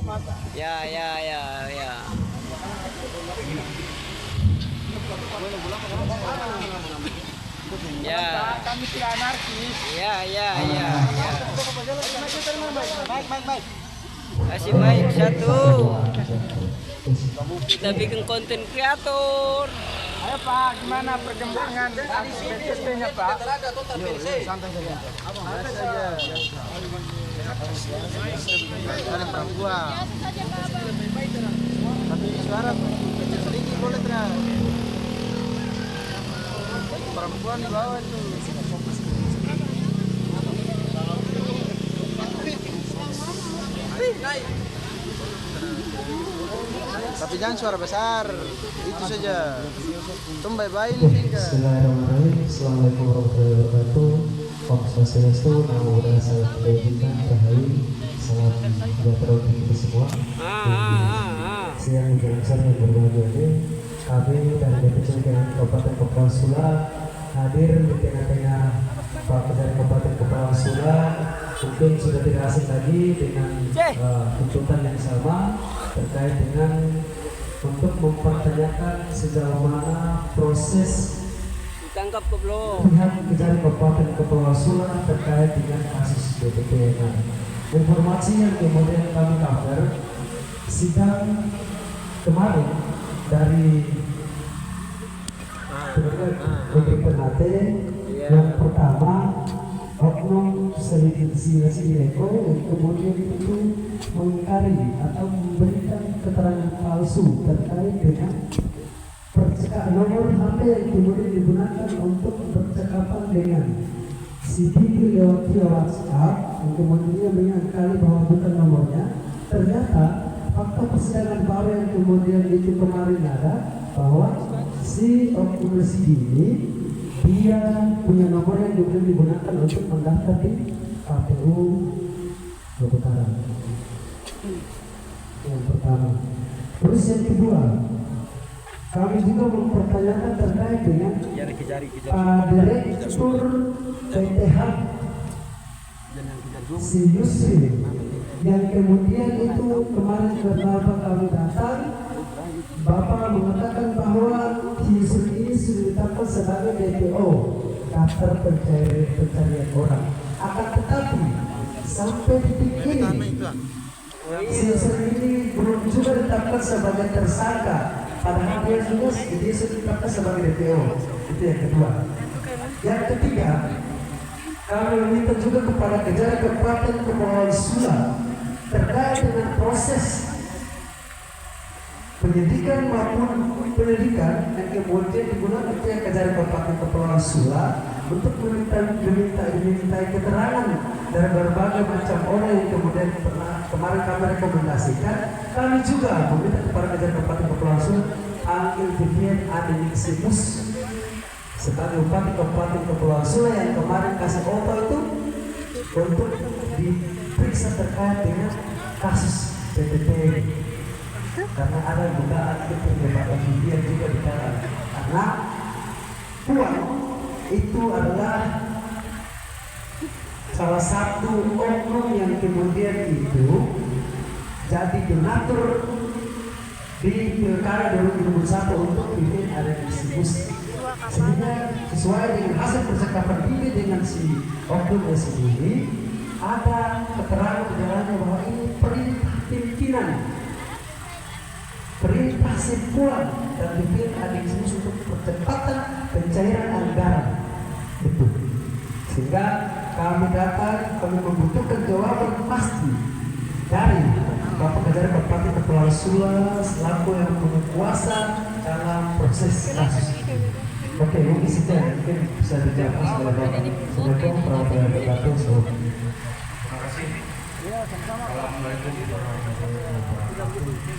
Ya, ya, ya, ya. Ya. Kami tidak anarkis. Ya, ya, ya, ya. Baik, baik, baik. Kasih mic satu. Kita bikin konten kreator. Ayo Pak, gimana perkembangan BTP-nya Pak? Santai saja. Ada perempuan. Tapi suara kecil sedikit boleh tidak? Perempuan di bawah itu. Tapi jangan suara besar. Itu saja. Tumbai baik nih. Bismillahirrahmanirrahim. Assalamualaikum warahmatullahi wabarakatuh. Om Swastiastu, Namo Buddhaya, Salam Kebajikan, Rahayu, salam sejahtera untuk kita semua. Siang menjelang sore yang berbahagia ini, kami dari DPC Kabupaten Kepulauan Sula hadir di tengah-tengah Pak Kejari Kabupaten Kepulauan Sula. Mungkin sudah tidak asing lagi dengan tuntutan yang sama terkait dengan untuk mempertanyakan sejauh mana proses Tangkap ke belum? pihak Kejari Kabupaten Kepulauan Sula terkait dengan kasus BTP. Informasi yang kemudian kami cover sidang kemarin dari Menteri Penate yang pertama oknum selegitimasi Direko yang kemudian itu mengingkari atau memberikan keterangan palsu terkait dengan percakapan nomor HP yang kemudian digunakan untuk percakapan dengan si Bibi lewat via WhatsApp yang kemudian mengingkari bahwa bukan nomornya. Ternyata fakta persidangan baru yang kemudian itu kemarin ada bahwa si oknum ini dia punya nomor yang kemudian digunakan untuk mendaftar di KPU Utara. Yang pertama. Terus yang kedua, kami juga mempertanyakan terkait dengan Direktur PTH si Yusri yang kemudian itu kemarin kenapa kami datang, Bapak mengatakan bahwa Yusri ini sudah ditetapkan sebagai DPO, daftar pencarian orang. Akan tetapi sampai detik ini si Yusri ini belum juga ditetapkan sebagai tersangka. Padahal dia sudah ditetapkan sebagai DPO. Itu yang kedua. Yang ketiga, kami meminta juga kepada Kejari Kabupaten Kepulauan Sula terkait dengan proses penyidikan maupun penyelidikan yang kemudian digunakan oleh Kejari Kabupaten Kepulauan Sula untuk diminta keterangan dari berbagai macam orang yang kemudian pernah kemarin kami rekomendasikan. Kami juga meminta kepada Kejari Kabupaten Kepulauan Sula panggil Vivian Adeningsimus sebagai Bupati Kabupaten Kepulauan Sula yang kemarin kasih foto itu untuk diperiksa terkait dengan kasus BTP karena ada dugaan keterlibatan Vivian juga di dalam, karena Puan itu adalah salah satu oknum yang kemudian itu jadi donatur di Pilkada 2021 untuk Vivian Adeningsimus, sehingga sesuai dengan hasil percakapan ini dengan si oknum sendiri ada keterangan di dalamnya bahwa ini perintah pimpinan, perintah si Puan dan Vivian Adeningsimus untuk percepatan pencairan anggaran itu, sehingga kami datang, kami membutuhkan jawaban pasti dari Bapak Kejari Kabupaten Kepulauan Sula selaku yang berkuasa dalam proses kasus. Oke, mungkin saja mungkin bisa dijawab oleh Bapak. Assalamualaikum warahmatullahi wabarakatuh. Terima kasih. Assalamualaikum warahmatullahi wabarakatuh.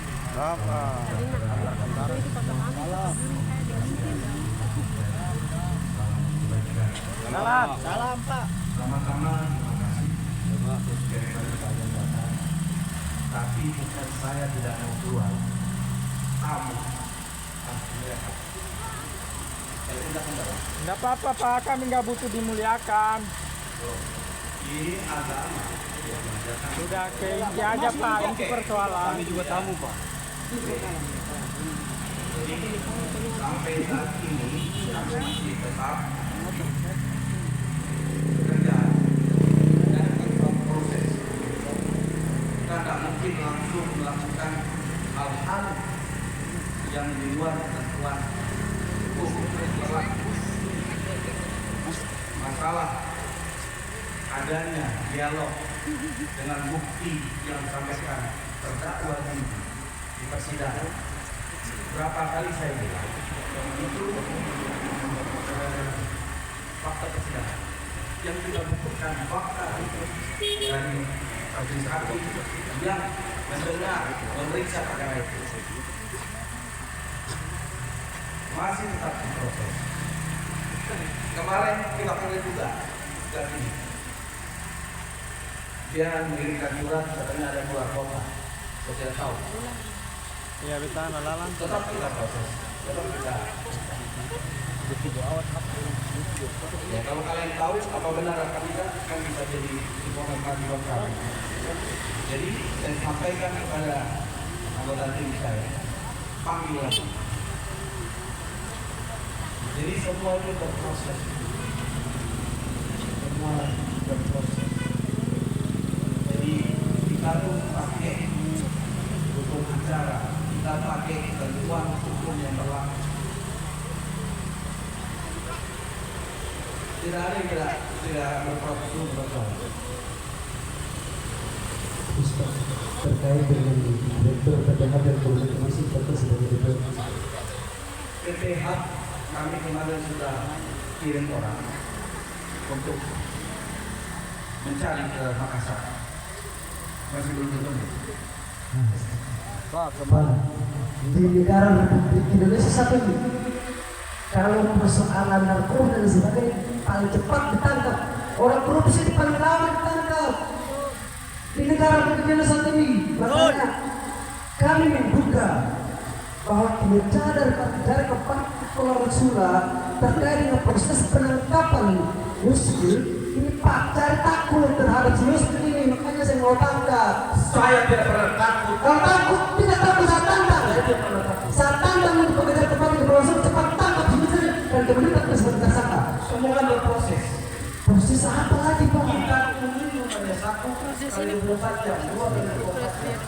Salam Pak. Pertama-tama terima kasih untuk kehadiran kalian datang. Tapi bukan saya tidak mau keluar. Kamu harus melihat. Enggak apa-apa Pak, kami nggak butuh dimuliakan. Ini agama. Sudah ke inti aja Pak, itu persoalan. Kami juga tamu Pak. Jadi sampai saat ini kami masih tetap bekerja dan proses. Kita tidak mungkin langsung melakukan hal-hal yang di luar ketentuan hukum berlaku. Masalah adanya dialog dengan bukti yang disampaikan terdakwa di persidangan. Berapa kali saya bilang itu fakta persidangan yang kita butuhkan fakta dari majelis hakim yang mendengar memeriksa perkara itu masih tetap diproses. Kemarin kita panggil juga ini dia mengirimkan surat katanya ada keluar kota, saya tidak tahu. Iya betul, lalang. Tetap kita proses, tetap kita. Ya, kalau kalian tahu apa benar apa tidak kan bisa jadi informasi buat kami. Jadi saya sampaikan kepada anggota tim saya, panggil lagi. Jadi semua itu berproses, semua berproses. Jadi kita tuh pakai hukum acara, kita pakai ketentuan hukum yang berlaku. Tidak ada yang tidak berproses berproses. Ustaz, terkait dengan Direktur PPH dan Komunikasi Bapak sebagai Direktur PPH kami kemarin sudah kirim orang untuk mencari ke Makassar. Masih belum ketemu. Pak, di negara Republik Indonesia satu ini, kalau persoalan narkoba dan sebagainya paling cepat ditangkap, orang korupsi paling lama ditangkap di negara Republik Indonesia satu ini. Makanya kami menduga bahwa kinerja dari Kepala Sula terkait dengan proses penangkapan Yusril ini Pak cari takut terhadap si Yusril ini, makanya saya mau tangkap. Saya tidak pernah takut. Kalau takut tidak takut saat tantang. Saat tantang untuk bekerja tepat di bawah cepat tangkap si Yusril dan kemudian tak sebagai tersangka. Semua kan berproses. Proses apa lagi Pak? Kita tunggu pada 1 kali 24 jam, 2 kali 24 jam.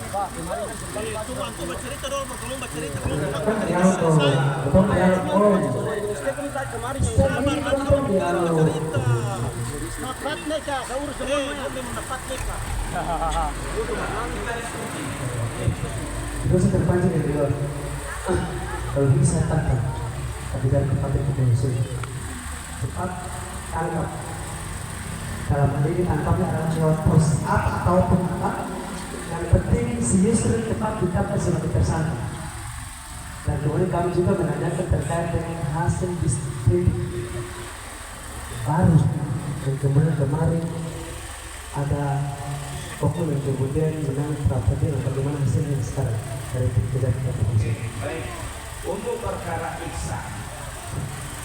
Terus terpancing dari luar. Kalau bisa tangkap, tapi dari tempat yang kita cepat tangkap. Dalam hal ini tangkapnya adalah lewat proses apa ataupun apa. Yang penting si Yusril cepat ditangkap sebagai tersangka. Dan kemudian kami juga menanyakan terkait dengan hasil disiplin baru. Dan kemudian kemarin ada pokok yang kemudian menang peradilan bagaimana hasilnya sekarang dari kejadian polisi. Baik, untuk perkara Iksan,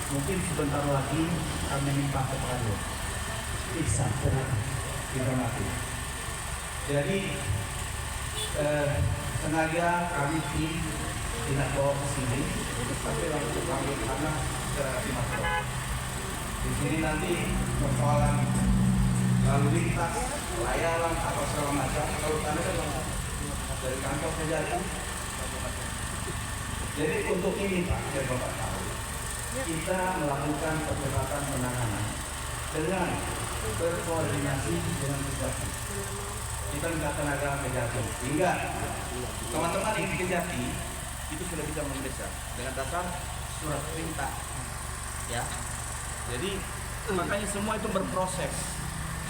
mungkin sebentar lagi kami minta ke pengadilan. Iksan, tidak mati. Jadi sengaja kami tidak bawa ke sini, tapi langsung panggil karena secara Simatro. Di sini nanti persoalan lalu lintas, layanan apa segala macam. Kalau kami kan dari kantor saja itu. Jadi untuk ini Pak, biar Bapak tahu, kita melakukan percepatan penanganan dengan berkoordinasi dengan Kejati. Kita minta tenaga Kejati, hingga teman-teman yang di Kejati itu sudah bisa memeriksa dengan dasar surat perintah, ya. Jadi makanya semua itu berproses,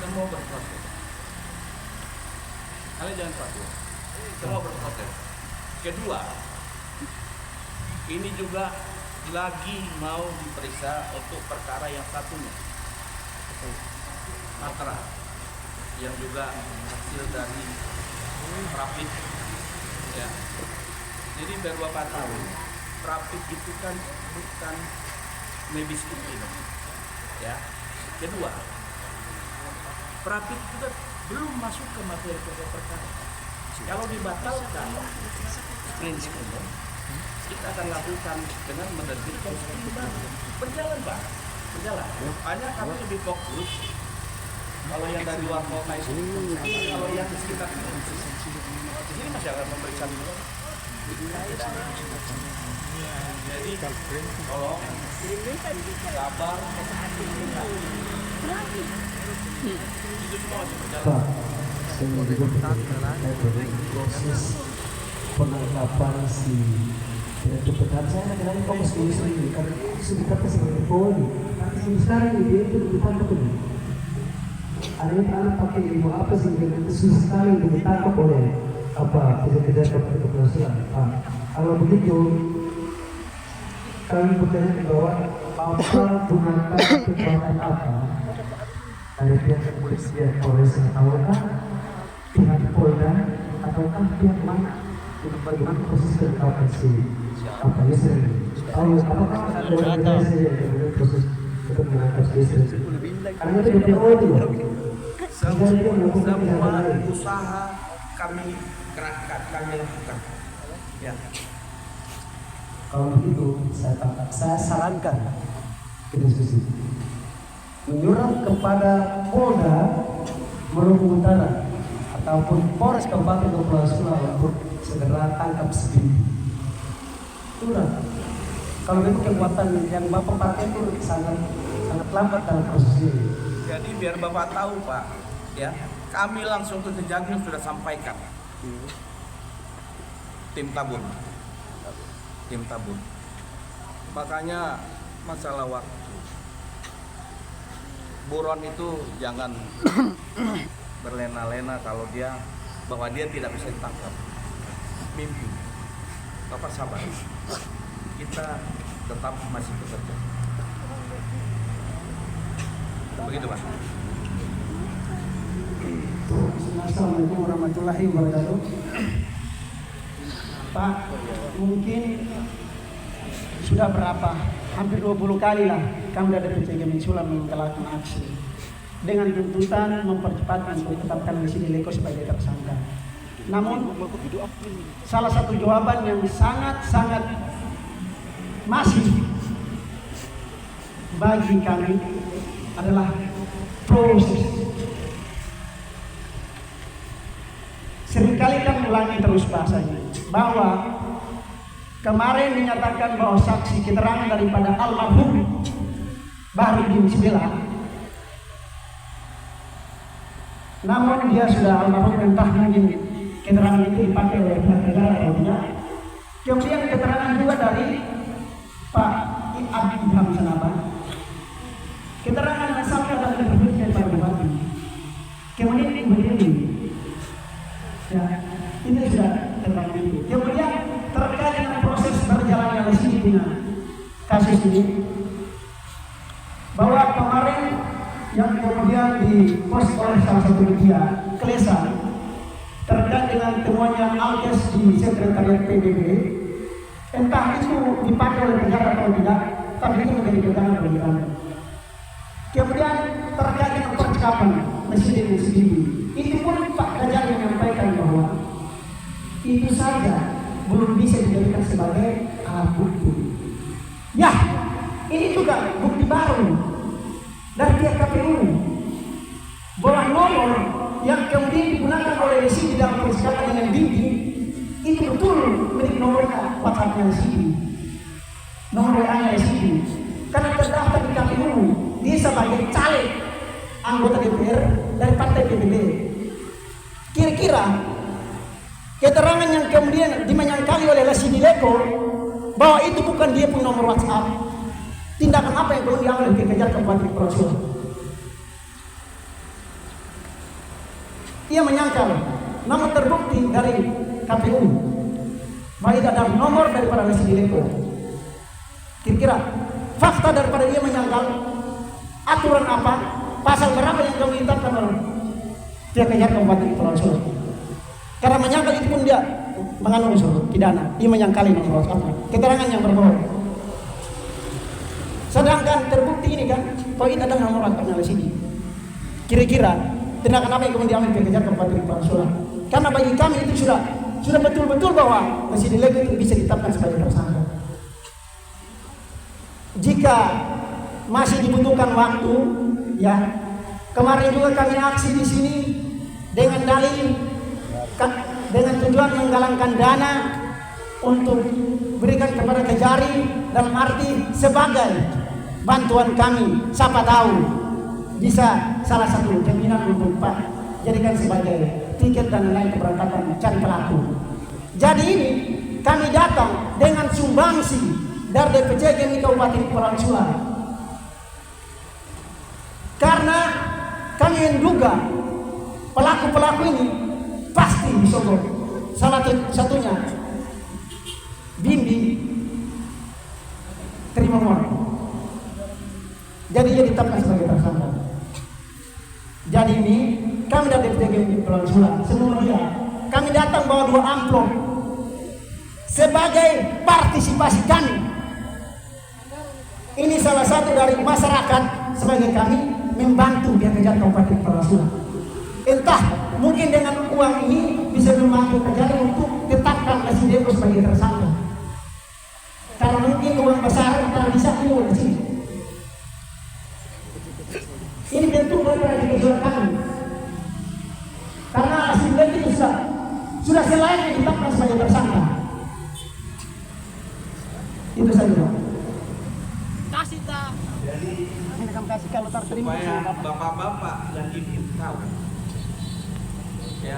semua berproses. Kalian jangan takut, semua berproses. Kedua, ini juga lagi mau diperiksa untuk perkara yang satunya, Matra, yang juga hasil dari rapid, ya. Jadi biar Bapak tahu, rapid itu kan bukan medis ini, ya. Kedua, rapid juga belum masuk ke materi pokok perkara. Kalau dibatalkan, kita akan lakukan dengan menerbitkan SPP baru. Berjalan Pak, berjalan. Hanya kami lebih fokus kalau yang dari luar kota itu, kalau yang di sekitar ini masih akan memeriksa dulu. Jadi tolong sabar. Itu semua masih berjalan. Pak, saya juga terkait dengan proses penangkapan si direktur penyidik. Saya kadang-kadang fokus ke isu ini karena isu dikata sebagai Polri. Tapi sekarang ini dia itu ditangkap ini. Anak-anak pakai ilmu apa sih yang susah sekali untuk ditangkap oleh apa kejar-kejar kepolisian. Kalau begitu kami bertanya bahwa apa gunakan kekuatan apa dari pihak kepolisian Polres ataukah pihak Polda ataukah pihak mana untuk bagaimana proses penangkapan si apa Yusri? Apakah ada proses untuk menangkap si Yusri? Karena itu DPO itu semua usaha kami kerahkan, kami lakukan. Ya. Kalau begitu saya sarankan ke diskusi menyurat kepada Polda Maluku Utara ataupun Polres Kabupaten Kepulauan Sulawesi untuk segera tangkap Sibindi. Surat. Kalau memang kekuatan yang Bapak pakai itu sangat lambat dalam proses ini. Jadi biar Bapak tahu Pak, ya kami langsung ke Kejagung sudah sampaikan. Tim tabur. Makanya masalah waktu. Buron itu jangan berlena-lena kalau bahwa dia tidak bisa ditangkap. Mimpi. Bapak sabar. Kita tetap masih bekerja. Begitu Pak. Assalamualaikum warahmatullahi wabarakatuh. Pak, mungkin sudah hampir 20 kali lah kami dari PCG Sulam menggelarkan aksi dengan tuntutan mempercepat untuk menetapkan Lesi Leko sebagai tersangka. Namun salah satu jawaban yang sangat masih bagi kami adalah proses. Seringkali kami ulangi terus bahasanya bahwa kemarin dinyatakan bahwa saksi keterangan daripada almarhum Bahrudin Sibila, namun dia sudah almarhum, entah mungkin keterangan itu dipakai oleh pihak negara atau tidak. Kemudian keterangan juga dari Pak Ibrahim Sanaba, keterangan yang sama adalah berbeda dari Pak Bupati. Kemudian begini, ya, ini sudah tentang itu. Kemudian terkait dengan proses berjalannya Lesi dengan kasus ini, bahwa kemarin yang kemudian dipost oleh salah satu media Klesa terkait dengan temuannya Alkes di sekretariat PBB, entah itu dipakai oleh negara atau tidak, tapi itu menjadi pegangan bagi kami. Kemudian terkait dengan percakapan Presiden sendiri, itu pun Pak Kajari menyampaikan bahwa itu saja belum bisa dijadikan sebagai alat bukti. Ya, ini juga bukti baru dari pihak KPU bahwa nomor yang kemudian digunakan oleh Lesi di dalam percakapan dengan Dindi itu betul milik nomornya WhatsApp-nya Lesi, nomor WA-nya Lesi, karena terdaftar di KPU dia sebagai caleg anggota DPR dari partai PBB. Kira-kira keterangan yang kemudian dimenyangkali oleh Lesi Leko bahwa itu bukan dia punya nomor WhatsApp, tindakan apa yang perlu diambil oleh kejar Kabupaten Kepulauan Sulawesi? Ia menyangkal, namun terbukti dari KPU bahwa itu adalah nomor daripada Lesi Leko. Kira-kira fakta daripada dia menyangkal, aturan apa, pasal berapa yang kami mintakan oleh dia kejar Kabupaten Kepulauan Sulawesi? Karena menyangkal itu pun dia mengandung unsur pidana, dia menyangkali nomor WhatsApp, keterangan yang berbohong. Sedangkan terbukti ini kan, bahwa itu adalah nomor WhatsApp-nya Lesi. Kira-kira tindakan apa yang kemudian diambil PKJ Kabupaten Kepulauan Sula. Karena bagi kami itu sudah betul-betul bahwa Lesidi Leko itu bisa ditetapkan sebagai tersangka. Jika masih dibutuhkan waktu, ya kemarin juga kami aksi di sini dengan dalil dengan tujuan menggalangkan dana untuk berikan kepada Kejari dalam arti sebagai bantuan kami, siapa tahu bisa salah satu jaminan untuk Pak jadikan sebagai tiket dan lain keberangkatan cari pelaku. Jadi ini kami datang dengan sumbangsi dari DPC GMI Kabupaten Kepulauan Sula karena kami menduga pelaku-pelaku ini pasti disogok. Salah satunya Bimbi terima uang, jadi dia ditetapkan sebagai tersangka. Jadi ini kami dari DPC GMI Kepulauan Sula semuanya kami datang bawa 2 amplop sebagai partisipasi kami. Ini salah satu dari masyarakat sebagai kami membantu pihak Kejari Kabupaten Kepulauan Sula. Entah mungkin dengan uang ini bisa membantu Kejari untuk tetapkan Lesidi Leko sebagai tersangka. Kalau mungkin uang besar kita bisa keluar di sini. Ini bentuk dari kejuan kami. Karena Lesidi Leko itu sudah selain ditetapkan sebagai tersangka. Itu saja. Jadi Kalau terterima supaya bapak-bapak dan ibu tahu, ya,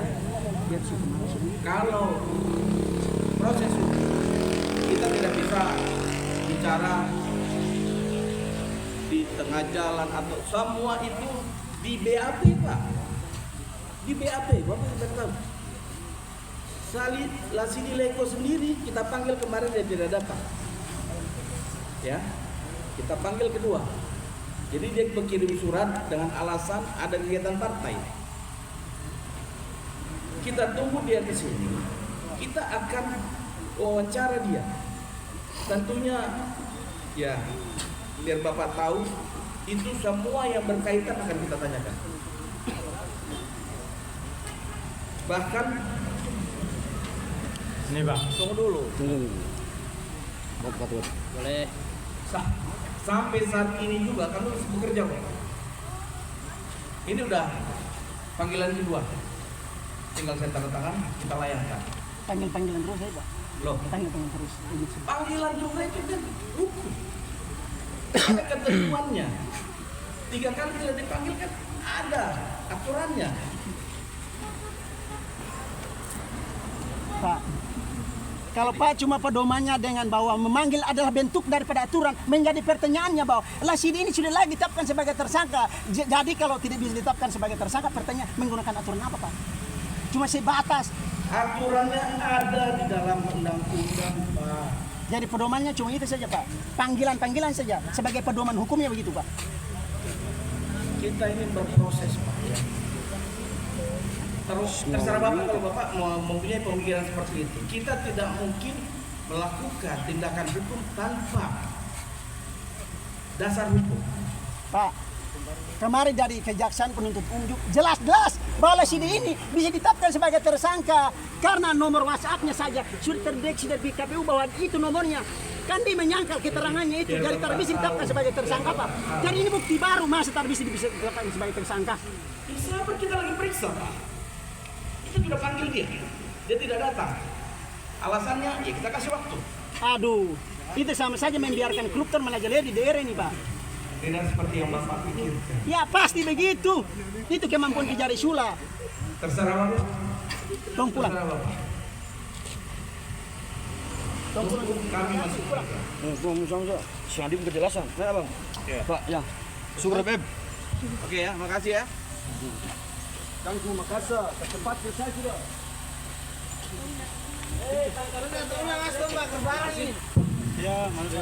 kalau proses hukum kita tidak bisa bicara di tengah jalan atau semua itu di BAP, Pak. Di BAP, Bapak tidak tahu. Lesidi Leko sendiri kita panggil kemarin dia tidak datang. Ya, kita panggil kedua. Jadi dia berkirim surat dengan alasan ada kegiatan partai. Kita tunggu dia ke sini. Kita akan wawancara dia. Tentunya ya biar Bapak tahu itu semua yang berkaitan akan kita tanyakan. Bahkan ini Bang, tunggu dulu. Boleh. Sampai saat ini juga kami masih bekerja, Pak. Ini udah panggilan kedua. Tinggal saya tanda tangan, kita layangkan. Panggilan terus ya Pak? Loh, Panggilan terus. panggilan juga itu kan hukum. Ada ketentuannya. 3 kali tidak dipanggil kan ada aturannya. Pak, kalau Pak cuma pedomannya dengan bahwa memanggil adalah bentuk daripada aturan, menjadi pertanyaannya bahwa Lesidi ini sudah lagi ditetapkan sebagai tersangka. Jadi kalau tidak bisa ditetapkan sebagai tersangka, pertanyaan menggunakan aturan apa Pak? Cuma sebatas. Aturannya ada di dalam undang-undang, Pak. Jadi pedomannya cuma itu saja Pak. Panggilan-panggilan saja sebagai pedoman hukumnya begitu Pak. Kita ini berproses, Pak. Ya. Terus terserah Bapak kalau Bapak mempunyai pemikiran seperti itu. Kita tidak mungkin melakukan tindakan hukum tanpa dasar hukum. Pak, kemarin dari kejaksaan penuntut umum jelas-jelas bahwa Lesidi ini bisa ditetapkan sebagai tersangka karena nomor WhatsApp-nya saja sudah terdeteksi dari KPU bahwa itu nomornya. Kan dia menyangkal keterangannya itu, jadi bisa ditetapkan sebagai tersangka Pak. Jadi ini bukti baru, masa bisa ditetapkan sebagai tersangka. Siapa kita lagi periksa, Pak? Kita sudah panggil dia tidak datang. Alasannya, ya kita kasih waktu. Aduh, itu sama saja membiarkan koruptor merajalela di daerah ini Pak. Tidak seperti yang Bapak pikirkan. Ya pasti begitu. Itu kemampuan Kejari Sula. Terserah Bapak. Tong pulang. Terserah Bapak. Tunggu kami masih pulang. Si Andi penjelasan. Nah, Bang. Pak, ya. Syukur, Beb. Oke ya, makasih ya. Tangku Makassar, tempatnya saya sudah. Tangkalnya mas, Bang, berbarang ini. Ya, mana